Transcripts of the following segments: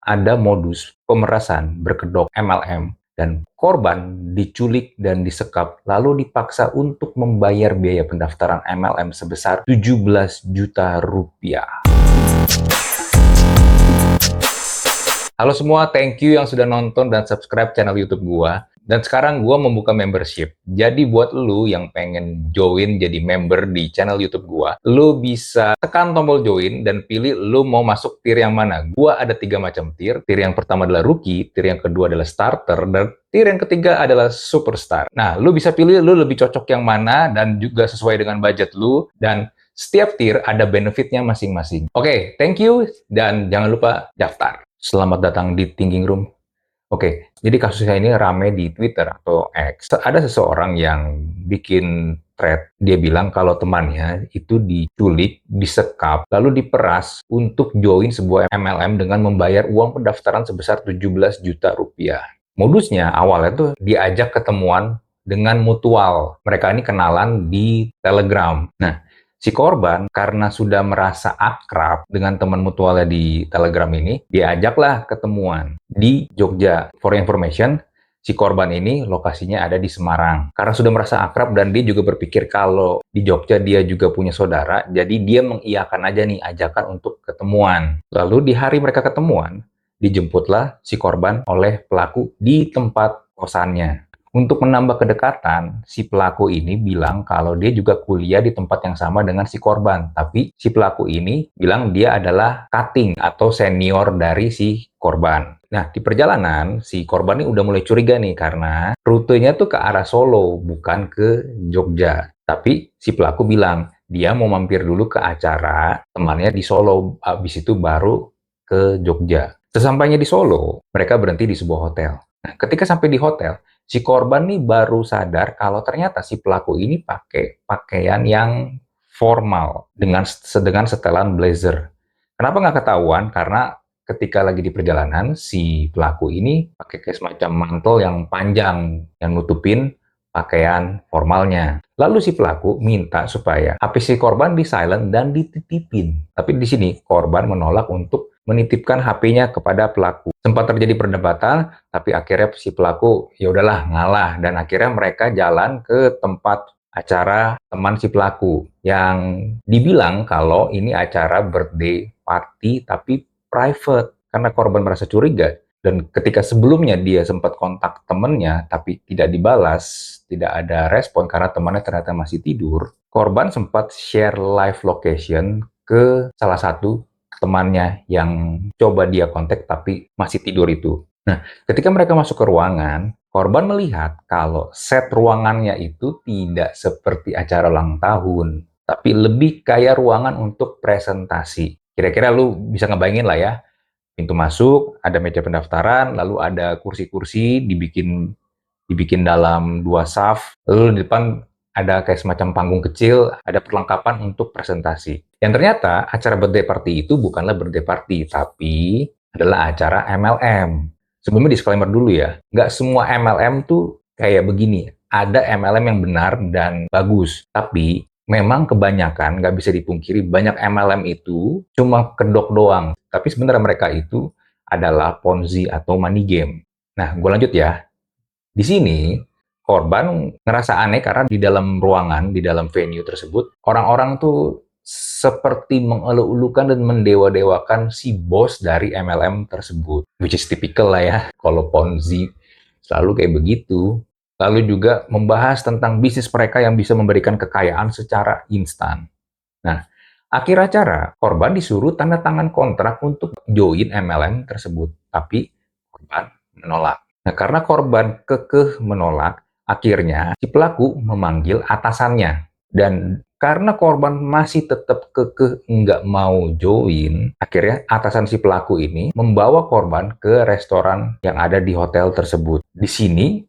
ada modus pemerasan berkedok MLM dan korban diculik dan disekap lalu dipaksa untuk membayar biaya pendaftaran MLM sebesar 17 juta rupiah. Halo semua, thank you yang sudah nonton dan subscribe channel YouTube gua. Dan sekarang gua membuka membership. Jadi buat lu yang pengen join jadi member di channel YouTube gua, lu bisa tekan tombol join dan pilih lu mau masuk tier yang mana. Gua ada 3 macam tier. Tier yang pertama adalah rookie, tier yang kedua adalah starter, dan tier yang ketiga adalah superstar. Nah, lu bisa pilih lu lebih cocok yang mana dan juga sesuai dengan budget lu, dan setiap tier ada benefitnya masing-masing. Oke, thank you dan jangan lupa daftar. Selamat datang di Thinking Room. Oke, jadi kasusnya ini rame di Twitter atau X. Ada seseorang yang bikin thread, dia bilang kalau temannya itu diculik, disekap, lalu diperas untuk join sebuah MLM dengan membayar uang pendaftaran sebesar 17 juta rupiah. Modusnya awalnya tuh diajak ketemuan dengan mutual. Mereka ini kenalan di Telegram. Nah, si korban karena sudah merasa akrab dengan teman mutualnya di Telegram ini, diajaklah ketemuan di Jogja. For information, si korban ini lokasinya ada di Semarang. Karena sudah merasa akrab dan dia juga berpikir kalau di Jogja dia juga punya saudara, jadi dia mengiyakan aja nih ajakan untuk ketemuan. Lalu di hari mereka ketemuan, dijemputlah si korban oleh pelaku di tempat kosannya. Untuk menambah kedekatan, si pelaku ini bilang kalau dia juga kuliah di tempat yang sama dengan si korban. Tapi si pelaku ini bilang dia adalah cutting atau senior dari si korban. Nah, di perjalanan, si korban ini udah mulai curiga nih karena rutenya tuh ke arah Solo, bukan ke Jogja. Tapi si pelaku bilang dia mau mampir dulu ke acara temannya di Solo, habis itu baru ke Jogja. Sesampainya di Solo, mereka berhenti di sebuah hotel. Nah, ketika sampai di hotel, si korban nih baru sadar kalau ternyata si pelaku ini pakai pakaian yang formal dengan setelan blazer. Kenapa nggak ketahuan? Karena ketika lagi di perjalanan, si pelaku ini pakai kayak semacam mantel yang panjang yang nutupin pakaian formalnya. Lalu si pelaku minta supaya HP si korban di silent dan dititipin. Tapi di sini korban menolak untuk menitipkan HP-nya kepada pelaku. Sempat terjadi perdebatan, tapi akhirnya si pelaku ya udahlah ngalah dan akhirnya mereka jalan ke tempat acara teman si pelaku yang dibilang kalau ini acara birthday party tapi private karena korban merasa curiga dan ketika sebelumnya dia sempat kontak temannya tapi tidak dibalas, tidak ada respon karena temannya ternyata masih tidur. Korban sempat share live location ke salah satu temannya yang coba dia kontak tapi masih tidur itu. Nah, ketika mereka masuk ke ruangan, korban melihat kalau set ruangannya itu tidak seperti acara ulang tahun, tapi lebih kayak ruangan untuk presentasi. Kira-kira lu bisa ngebayangin lah ya, pintu masuk, ada meja pendaftaran, lalu ada kursi-kursi dibikin dalam 2 saf, lalu di depan ada kayak semacam panggung kecil, ada perlengkapan untuk presentasi. Yang ternyata acara birthday party itu bukanlah birthday party, tapi adalah acara MLM. Sebelumnya disclaimer dulu ya, nggak semua MLM tuh kayak begini. Ada MLM yang benar dan bagus, tapi memang kebanyakan, nggak bisa dipungkiri, banyak MLM itu cuma kedok doang. Tapi sebenarnya mereka itu adalah Ponzi atau money game. Nah, gue lanjut ya. Di sini, korban ngerasa aneh karena di dalam ruangan, di dalam venue tersebut, orang-orang tuh seperti mengeluh-elukan dan mendewa-dewakan si bos dari MLM tersebut. Which is typical lah ya, kalau Ponzi selalu kayak begitu. Lalu juga membahas tentang bisnis mereka yang bisa memberikan kekayaan secara instan. Nah, akhir acara, korban disuruh tanda tangan kontrak untuk join MLM tersebut. Tapi korban menolak. Nah, karena korban kekeh menolak, akhirnya si pelaku memanggil atasannya. Dan karena korban masih tetap kekeh nggak mau join, akhirnya atasan si pelaku ini membawa korban ke restoran yang ada di hotel tersebut. Di sini,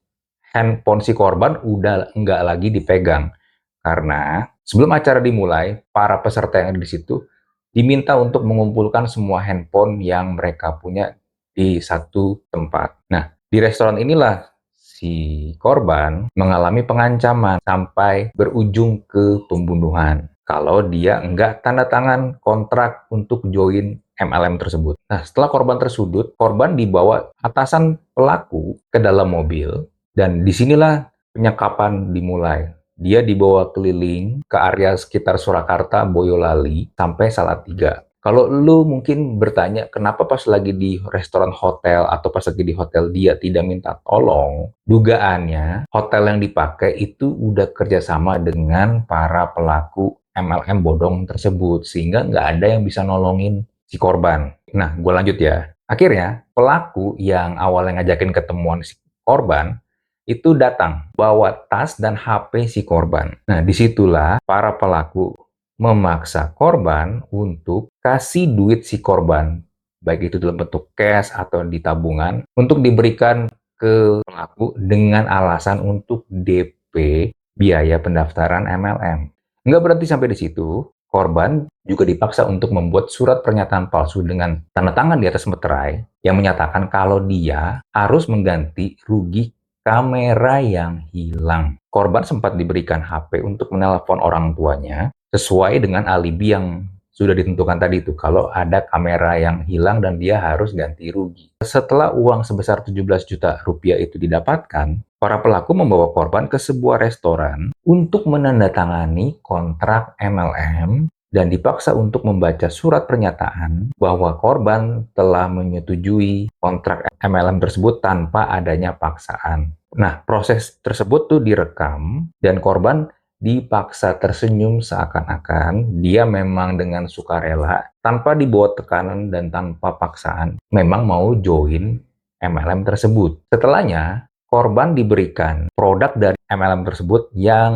handphone si korban udah nggak lagi dipegang. Karena sebelum acara dimulai, para peserta yang ada di situ diminta untuk mengumpulkan semua handphone yang mereka punya di satu tempat. Nah, di restoran inilah si korban mengalami pengancaman sampai berujung ke pembunuhan. Kalau dia nggak tanda tangan kontrak untuk join MLM tersebut. Nah, setelah korban tersudut, korban dibawa atasan pelaku ke dalam mobil, dan disinilah penyekapan dimulai. Dia dibawa keliling ke area sekitar Surakarta, Boyolali, sampai Salatiga. Kalau lu mungkin bertanya, kenapa pas lagi di restoran hotel atau pas lagi di hotel dia tidak minta tolong? Dugaannya, hotel yang dipakai itu udah kerjasama dengan para pelaku MLM bodong tersebut, sehingga nggak ada yang bisa nolongin si korban. Nah, gue lanjut ya. Akhirnya, pelaku yang awalnya ngajakin ketemuan si korban, itu datang bawa tas dan HP si korban. Nah, disitulah para pelaku memaksa korban untuk kasih duit si korban, baik itu dalam bentuk cash atau di tabungan, untuk diberikan ke pelaku dengan alasan untuk DP biaya pendaftaran MLM. Nggak berhenti sampai di situ, korban juga dipaksa untuk membuat surat pernyataan palsu dengan tanda tangan di atas meterai yang menyatakan kalau dia harus mengganti rugi kamera yang hilang. Korban sempat diberikan HP untuk menelpon orang tuanya sesuai dengan alibi yang sudah ditentukan tadi itu, kalau ada kamera yang hilang dan dia harus ganti rugi. Setelah uang sebesar 17 juta rupiah itu didapatkan, para pelaku membawa korban ke sebuah restoran untuk menandatangani kontrak MLM dan dipaksa untuk membaca surat pernyataan bahwa korban telah menyetujui kontrak MLM tersebut tanpa adanya paksaan. Nah, proses tersebut tuh direkam dan korban dipaksa tersenyum seakan-akan dia memang dengan sukarela, tanpa dibawa tekanan dan tanpa paksaan, memang mau join MLM tersebut. Setelahnya, korban diberikan produk dari MLM tersebut yang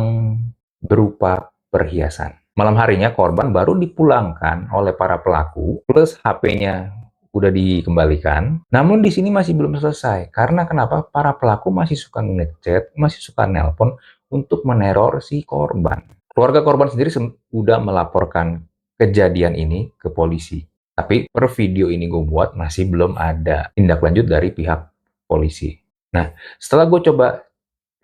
berupa perhiasan. Malam harinya korban baru dipulangkan oleh para pelaku plus HP-nya udah dikembalikan. Namun di sini masih belum selesai. Karena kenapa? Para pelaku masih suka ngechat, masih suka nelpon untuk meneror si korban. Keluarga korban sendiri sudah melaporkan kejadian ini ke polisi. Tapi per video ini gue buat masih belum ada tindak lanjut dari pihak polisi. Nah, setelah gue coba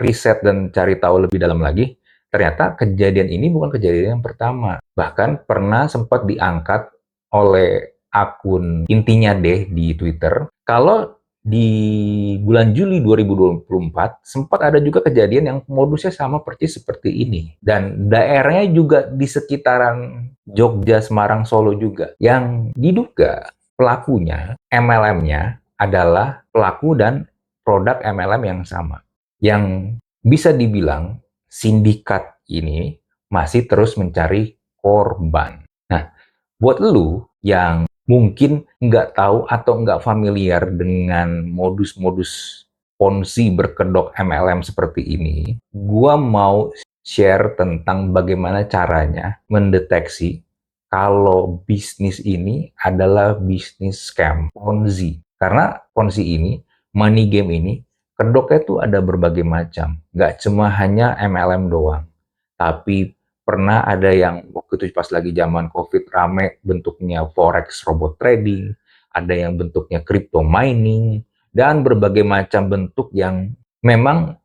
riset dan cari tahu lebih dalam lagi, ternyata kejadian ini bukan kejadian yang pertama. Bahkan pernah sempat diangkat oleh akun intinya deh di Twitter, kalau di bulan Juli 2024 sempat ada juga kejadian yang modusnya sama persis seperti ini. Dan daerahnya juga di sekitaran Jogja, Semarang, Solo juga. Yang diduga pelakunya, MLM-nya adalah pelaku dan produk MLM yang sama. Yang bisa dibilang sindikat ini masih terus mencari korban. Nah, buat lu yang mungkin nggak tahu atau nggak familiar dengan modus-modus ponzi berkedok MLM seperti ini, gua mau share tentang bagaimana caranya mendeteksi kalau bisnis ini adalah bisnis scam, ponzi. Karena ponzi ini, money game ini, kedoknya tuh ada berbagai macam. Nggak cuma hanya MLM doang. Tapi pernah ada yang waktu itu pas lagi zaman COVID rame bentuknya forex robot trading, ada yang bentuknya crypto mining, dan berbagai macam bentuk yang memang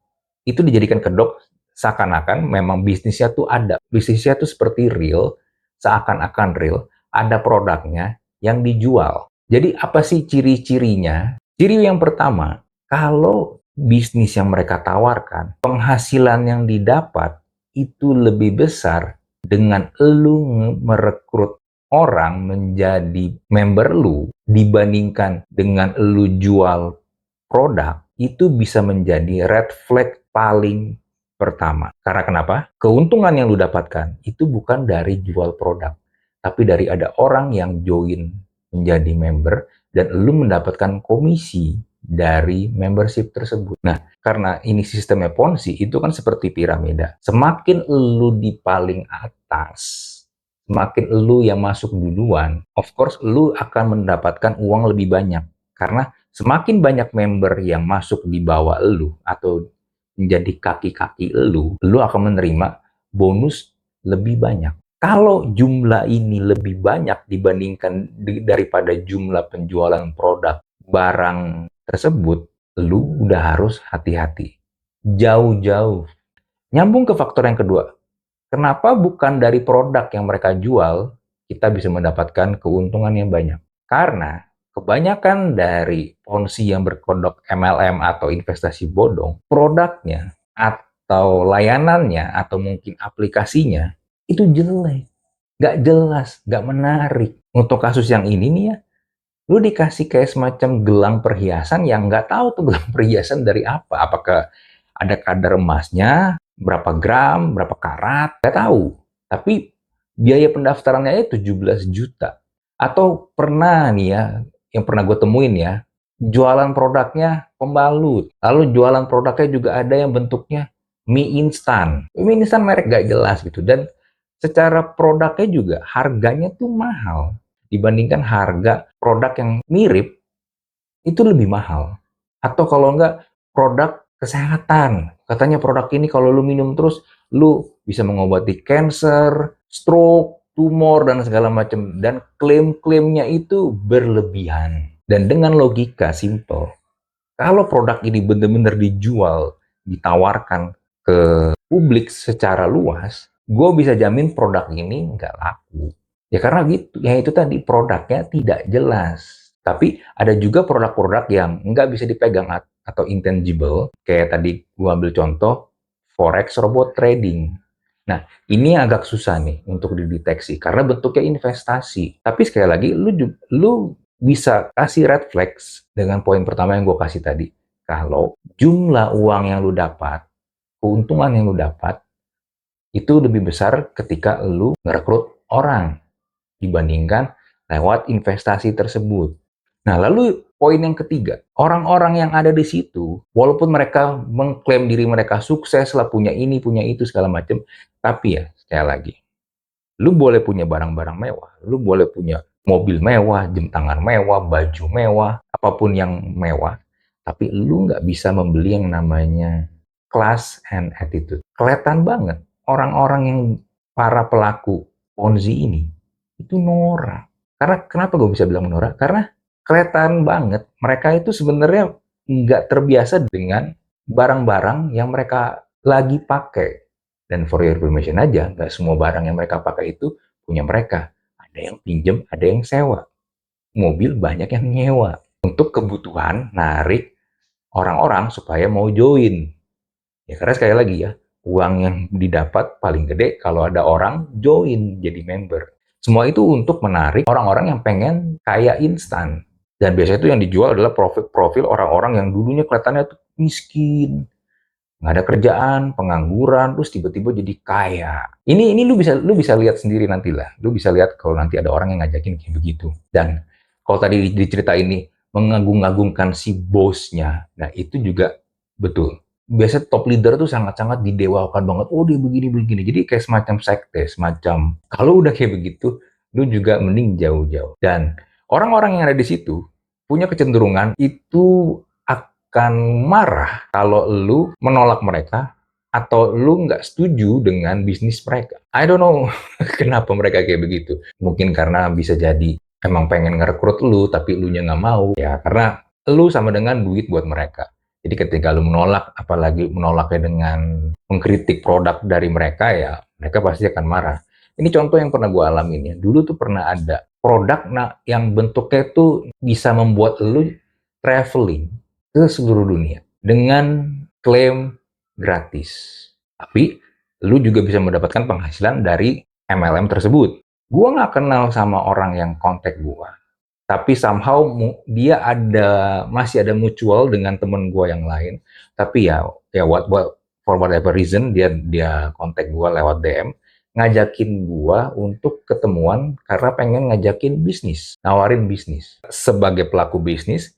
itu dijadikan kedok seakan-akan memang bisnisnya tuh ada. Bisnisnya tuh seperti real, seakan-akan real, ada produknya yang dijual. Jadi apa sih ciri-cirinya? Ciri yang pertama, kalau bisnis yang mereka tawarkan, penghasilan yang didapat itu lebih besar dengan elu merekrut orang menjadi member lu dibandingkan dengan elu jual produk, itu bisa menjadi red flag paling pertama. Karena kenapa? Keuntungan yang lu dapatkan itu bukan dari jual produk, tapi dari ada orang yang join menjadi member dan lu mendapatkan komisi dari membership tersebut. Nah, karena ini sistemnya Ponzi, itu kan seperti piramida. Semakin lu di paling atas, semakin lu yang masuk duluan, of course lu akan mendapatkan uang lebih banyak. Karena semakin banyak member yang masuk di bawah lu atau menjadi kaki-kaki lu akan menerima bonus lebih banyak. Kalau jumlah ini lebih banyak dibandingkan daripada jumlah penjualan produk barang tersebut, lu udah harus hati-hati. Jauh-jauh. Nyambung ke faktor yang kedua. Kenapa bukan dari produk yang mereka jual, kita bisa mendapatkan keuntungan yang banyak? Karena kebanyakan dari ponzi yang berkodok MLM atau investasi bodong, produknya atau layanannya atau mungkin aplikasinya itu jelek, nggak jelas, nggak menarik. Untuk kasus yang ini nih ya, lu dikasih kayak semacam gelang perhiasan yang nggak tahu tuh gelang perhiasan dari apa. Apakah ada kadar emasnya, berapa gram, berapa karat, nggak tahu. Tapi biaya pendaftarannya aja 17 juta. Atau pernah nih ya, yang pernah gue temuin ya, jualan produknya pembalut. Lalu jualan produknya juga ada yang bentuknya mie instan. Mie instan merek gak jelas gitu. Dan secara produknya juga harganya tuh mahal. Dibandingkan harga produk yang mirip, itu lebih mahal. Atau kalau enggak, produk kesehatan. Katanya produk ini kalau lu minum terus, lu bisa mengobati cancer, stroke, tumor, dan segala macam. Dan klaim-klaimnya itu berlebihan. Dan dengan logika simple, kalau produk ini benar-benar dijual, ditawarkan ke publik secara luas, gue bisa jamin produk ini nggak laku. Ya karena gitu, ya itu tadi produknya tidak jelas. Tapi ada juga produk-produk yang nggak bisa dipegang atau intangible, kayak tadi gue ambil contoh, forex robot trading. Nah, ini agak susah nih untuk dideteksi karena bentuknya investasi. Tapi sekali lagi, lu bisa kasih red flags dengan poin pertama yang gue kasih tadi. Kalau jumlah uang yang lu dapat, keuntungan yang lu dapat, itu lebih besar ketika lu merekrut orang dibandingkan lewat investasi tersebut. Nah, lalu poin yang ketiga, orang-orang yang ada di situ, walaupun mereka mengklaim diri mereka sukses lah, punya ini, punya itu, segala macam, tapi ya, sekali lagi, lu boleh punya barang-barang mewah, lu boleh punya mobil mewah, jam tangan mewah, baju mewah, apapun yang mewah, tapi lu nggak bisa membeli yang namanya class and attitude. Kelihatan banget orang-orang yang para pelaku Ponzi ini itu norak. Karena kenapa gue bisa bilang norak? Karena kelihatan banget mereka itu sebenarnya nggak terbiasa dengan barang-barang yang mereka lagi pakai. Dan for your information aja, nggak semua barang yang mereka pakai itu punya mereka. Ada yang pinjem, ada yang sewa. Mobil banyak yang nyewa. Untuk kebutuhan narik orang-orang supaya mau join. Ya karena sekali lagi ya, uang yang didapat paling gede kalau ada orang join jadi member. Semua itu untuk menarik orang-orang yang pengen kaya instan. Dan biasanya itu yang dijual adalah profil-profil orang-orang yang dulunya kelihatannya tuh miskin, nggak ada kerjaan, pengangguran, terus tiba-tiba jadi kaya. Ini lu bisa lihat sendiri nanti lah. Lu bisa lihat kalau nanti ada orang yang ngajakin kayak begitu. Dan kalau tadi di cerita ini mengagung-agungkan si bosnya, nah itu juga betul. Biasa top leader tuh sangat-sangat didewakan banget. Oh dia begini-begini. Jadi kayak semacam sekte, semacam kalau udah kayak begitu, lu juga mending jauh-jauh. Dan orang-orang yang ada di situ punya kecenderungan itu akan marah kalau lu menolak mereka atau lu nggak setuju dengan bisnis mereka. I don't know kenapa mereka kayak begitu. Mungkin karena bisa jadi emang pengen ngerekrut lu tapi lu nya nggak mau. Ya karena lu sama dengan duit buat mereka. Jadi ketika lu menolak, apalagi menolaknya dengan mengkritik produk dari mereka, ya mereka pasti akan marah. Ini contoh yang pernah gue alamin ya. Dulu tuh pernah ada produk yang bentuknya tuh bisa membuat lu traveling ke seluruh dunia dengan klaim gratis. Tapi lu juga bisa mendapatkan penghasilan dari MLM tersebut. Gua nggak kenal sama orang yang kontak gua, tapi somehow dia masih ada mutual dengan temen gua yang lain. Tapi ya for whatever reason dia kontak gua lewat DM, ngajakin gua untuk ketemuan karena pengen ngajakin bisnis, nawarin bisnis. Sebagai pelaku bisnis,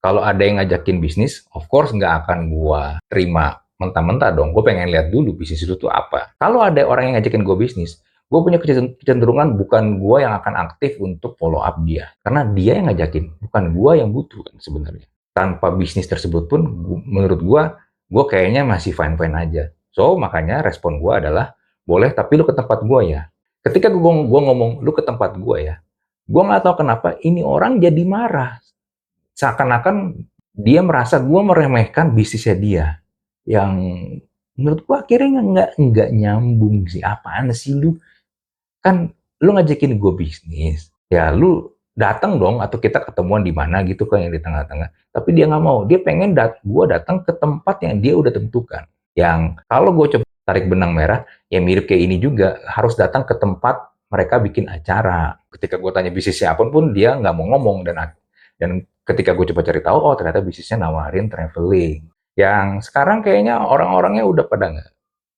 kalau ada yang ngajakin bisnis, of course nggak akan gua terima mentah-mentah dong. Gue pengen lihat dulu bisnis itu tuh apa. Kalau ada orang yang ngajakin gue bisnis, gue punya kecenderungan bukan gue yang akan aktif untuk follow up dia. Karena dia yang ngajakin, bukan gue yang butuh kan sebenarnya. Tanpa bisnis tersebut pun, menurut gue kayaknya masih fine-fine aja. So, makanya respon gue adalah, boleh tapi lu ke tempat gue ya. Ketika gue ngomong, lu ke tempat gue ya, gue nggak tahu kenapa ini orang jadi marah. Seakan-akan dia merasa gue meremehkan bisnisnya dia. Yang menurut gue akhirnya nggak nyambung sih. Apaan sih lu? Kan lu ngajakin gue bisnis. Ya lu datang dong atau kita ketemuan di mana gitu kan yang di tengah-tengah. Tapi dia nggak mau. Dia pengen gua datang ke tempat yang dia udah tentukan. Yang kalau gue coba tarik benang merah, ya mirip kayak ini juga. Harus datang ke tempat mereka bikin acara. Ketika gue tanya bisnisnya apa pun dia nggak mau ngomong, dan ketika gue coba cari tahu, oh ternyata bisnisnya nawarin traveling. Yang sekarang kayaknya orang-orangnya udah pada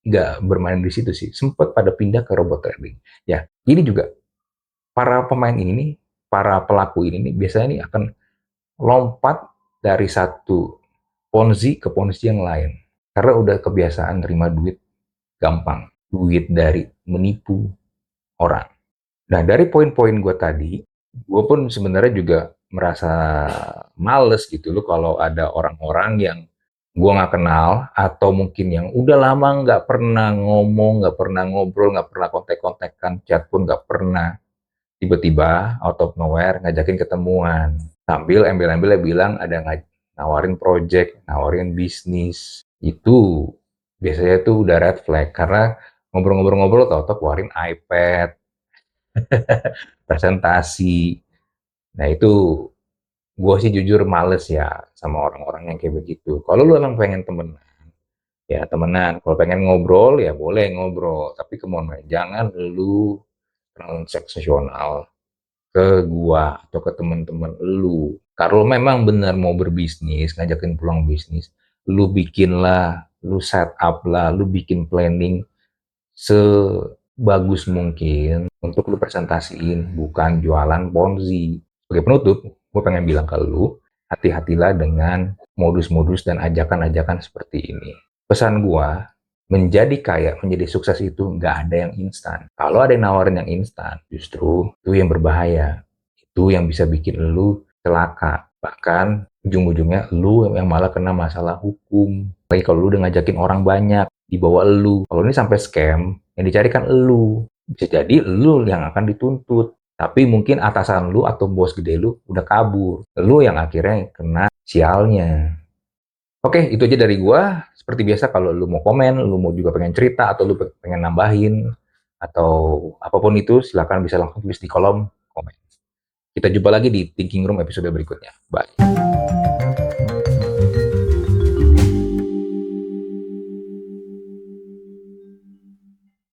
nggak bermain di situ sih. Sempat pada pindah ke robot trading. Ya, ini juga para pemain ini nih, para pelaku ini nih biasanya nih akan lompat dari satu ponzi ke ponzi yang lain. Karena udah kebiasaan terima duit gampang. Duit dari menipu orang. Nah, dari poin-poin gue tadi, gue pun sebenarnya juga merasa males gitu loh kalau ada orang-orang yang gue nggak kenal, atau mungkin yang udah lama nggak pernah ngomong, nggak pernah ngobrol, nggak pernah kontak-kontakan, chat pun nggak pernah, tiba-tiba out of nowhere ngajakin ketemuan. Sambil embel-embelnya bilang ada nawarin project, nawarin bisnis. Itu biasanya tuh udah red flag, karena ngobrol-ngobrol-ngobrol tau-tau keluarin iPad, presentasi. Nah itu gue sih jujur males ya sama orang-orang yang kayak begitu. Kalau lu emang pengen temenan, ya temenan. Kalau pengen ngobrol, ya boleh ngobrol. Tapi kemana, jangan lu transaksional ke gua atau ke teman-teman lu. Kalau memang benar mau berbisnis, ngajakin pulang bisnis, lu bikinlah, lu set up lah, lu bikin planning sebagus mungkin untuk lu presentasiin, bukan jualan ponzi. Sebagai penutup, gue pengen bilang ke lu, hati-hatilah dengan modus-modus dan ajakan-ajakan seperti ini. Pesan gue, menjadi kaya, menjadi sukses itu nggak ada yang instan. Kalau ada yang nawarin yang instan, justru itu yang berbahaya. Itu yang bisa bikin lu celaka. Bahkan ujung-ujungnya lu yang malah kena masalah hukum. Lagi kalau lu udah ngajakin orang banyak, dibawa lu. Kalau ini sampai scam, yang dicarikan lu. Bisa jadi lu yang akan dituntut. Tapi mungkin atasan lu atau bos gede lu udah kabur. Lu yang akhirnya kena sialnya. Oke, itu aja dari gua. Seperti biasa kalau lu mau komen, lu mau juga pengen cerita, atau lu pengen nambahin, atau apapun itu, silakan bisa langsung tulis di kolom komen. Kita jumpa lagi di Thinking Room episode berikutnya. Bye.